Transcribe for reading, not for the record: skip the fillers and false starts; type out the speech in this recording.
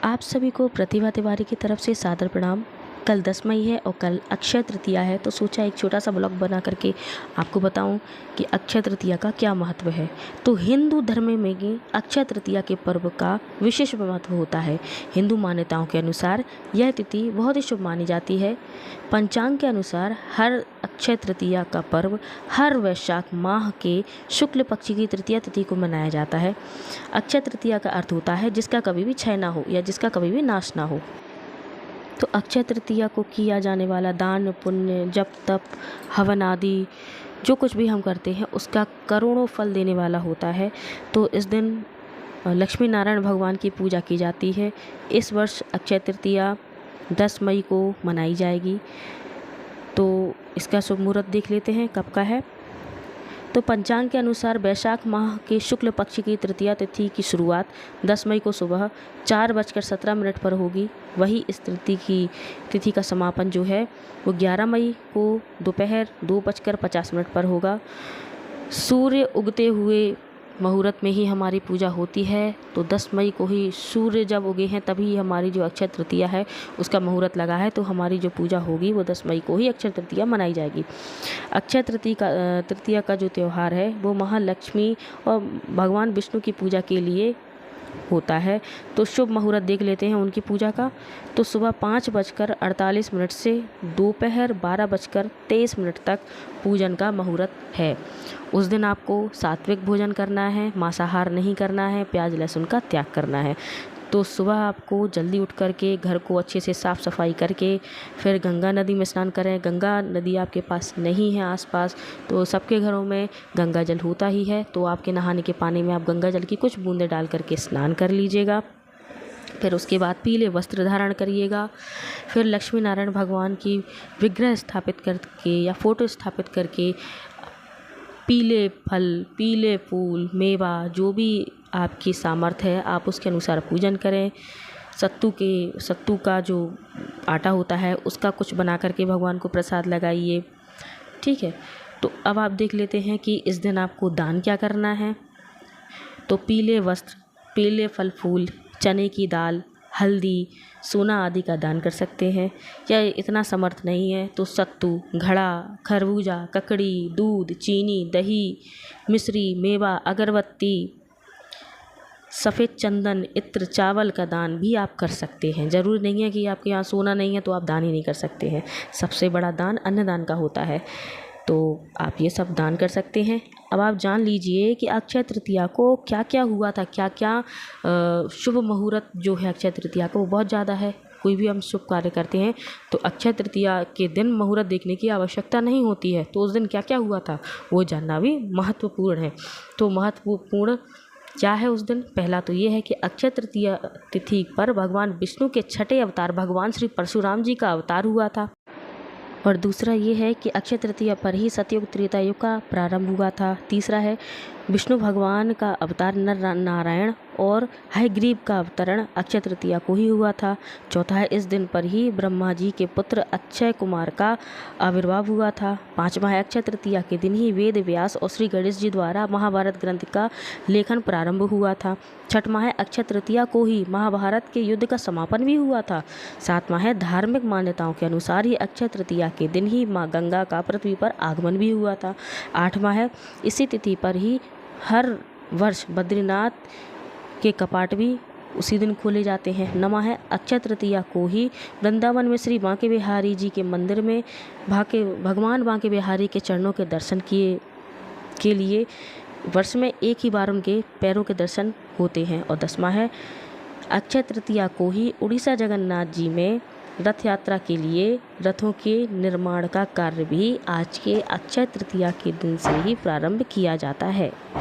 आप सभी को प्रतिभा तिवारी की तरफ से सादर प्रणाम। कल 10 मई है और कल अक्षय तृतीया है, तो सोचा एक छोटा सा ब्लॉग बना करके आपको बताऊं कि अक्षय तृतीया का क्या महत्व है। तो हिंदू धर्म में भी अक्षय तृतीया के पर्व का विशेष महत्व होता है। हिंदू मान्यताओं के अनुसार यह तिथि बहुत ही शुभ मानी जाती है। पंचांग के अनुसार हर अक्षय तृतीया का पर्व हर वैशाख माह के शुक्ल पक्ष की तृतीया तिथि को मनाया जाता है। अक्षय तृतीया का अर्थ होता है जिसका कभी भी क्षय ना हो या जिसका कभी भी नाश ना हो। तो अक्षय तृतीया को किया जाने वाला दान पुण्य जप तप हवन आदि जो कुछ भी हम करते हैं उसका करोड़ों फल देने वाला होता है। तो इस दिन लक्ष्मी नारायण भगवान की पूजा की जाती है। इस वर्ष अक्षय तृतीया 10 मई को मनाई जाएगी। तो इसका शुभ मुहूर्त देख लेते हैं कब का है। तो पंचांग के अनुसार वैशाख माह के शुक्ल पक्ष की तृतीया तिथि की शुरुआत 10 मई को सुबह 4:17 पर होगी। वही इस तिथि का समापन जो है वो 11 मई को दोपहर 2:50 पर होगा। सूर्य उगते हुए मुहूर्त में ही हमारी पूजा होती है। तो 10 मई को ही सूर्य जब उगे हैं तभी हमारी जो अक्षय तृतीया है उसका मुहूर्त लगा है। तो हमारी जो पूजा होगी वो 10 मई को ही अक्षय तृतीया मनाई जाएगी। अक्षय तृतीया का जो त्यौहार है वो महालक्ष्मी और भगवान विष्णु की पूजा के लिए होता है। तो शुभ मुहूर्त देख लेते हैं उनकी पूजा का। तो सुबह 5:48 से दोपहर 12:23 तक पूजन का मुहूर्त है। उस दिन आपको सात्विक भोजन करना है, मांसाहार नहीं करना है, प्याज लहसुन का त्याग करना है। तो सुबह आपको जल्दी उठ करके घर को अच्छे से साफ़ सफाई करके फिर गंगा नदी में स्नान करें। गंगा नदी आपके पास नहीं है आसपास तो सबके घरों में गंगा जल होता ही है। तो आपके नहाने के पानी में आप गंगा जल की कुछ बूंदें डाल करके स्नान कर लीजिएगा। फिर उसके बाद पीले वस्त्र धारण करिएगा। फिर लक्ष्मी नारायण भगवान की विग्रह स्थापित करके या फ़ोटो स्थापित करके पीले फल, पीले फूल, मेवा जो भी आपकी सामर्थ्य है आप उसके अनुसार पूजन करें। सत्तू का जो आटा होता है उसका कुछ बना करके भगवान को प्रसाद लगाइए। ठीक है। तो अब आप देख लेते हैं कि इस दिन आपको दान क्या करना है। तो पीले वस्त्र, पीले फल फूल, चने की दाल, हल्दी, सोना आदि का दान कर सकते हैं। या इतना समर्थ नहीं है तो सत्तू, घड़ा, खरबूजा, ककड़ी, दूध, चीनी, दही, मिश्री, मेवा, अगरबत्ती, सफ़ेद चंदन, इत्र, चावल का दान भी आप कर सकते हैं। ज़रूरी नहीं है कि आपके यहाँ सोना नहीं है तो आप दान ही नहीं कर सकते हैं। सबसे बड़ा दान अन्नदान का होता है। तो आप ये सब दान कर सकते हैं। अब आप जान लीजिए कि अक्षय तृतीया को क्या क्या हुआ था, क्या क्या शुभ मुहूर्त जो है अक्षय तृतीया को वो बहुत ज़्यादा है। कोई भी हम शुभ कार्य करते हैं तो अक्षय तृतीया के दिन मुहूर्त देखने की आवश्यकता नहीं होती है। तो उस दिन क्या क्या हुआ था वो जानना भी महत्वपूर्ण है। तो महत्वपूर्ण क्या है उस दिन? पहला तो ये है कि अक्षय तृतीया तिथि पर भगवान विष्णु के छठे अवतार भगवान श्री परशुराम जी का अवतार हुआ था। और दूसरा ये है कि अक्षय तृतीया पर ही सतयुग त्रेता युग का प्रारंभ हुआ था। तीसरा है विष्णु भगवान का अवतार नर नारायण और हयग्रीव का अवतरण अक्षय तृतीया को ही हुआ था। चौथा है इस दिन पर ही ब्रह्मा जी के पुत्र अक्षय कुमार का आविर्भाव हुआ था। पांचवा है अक्षय तृतीया के दिन ही वेद व्यास और श्री गणेश जी द्वारा महाभारत ग्रंथ का लेखन प्रारंभ हुआ था। छठवां है अक्षय तृतीया को ही महाभारत के युद्ध का समापन भी हुआ था। सातवां है धार्मिक मान्यताओं के अनुसार ही अक्षय तृतीया के दिन ही माँ गंगा का पृथ्वी पर आगमन भी हुआ था। आठवां है इसी तिथि पर ही हर वर्ष बद्रीनाथ के कपाट भी उसी दिन खोले जाते हैं। नौवां है अक्षय तृतीया को ही वृंदावन में श्री बांके बिहारी जी के मंदिर में भगवान बांके बिहारी के चरणों के दर्शन के लिए वर्ष में एक ही बार उनके पैरों के दर्शन होते हैं। और 10वां है अक्षय तृतीया को ही उड़ीसा जगन्नाथ जी में रथ यात्रा के लिए रथों के निर्माण का कार्य भी आज के अक्षय तृतीया के दिन से ही प्रारंभ किया जाता है।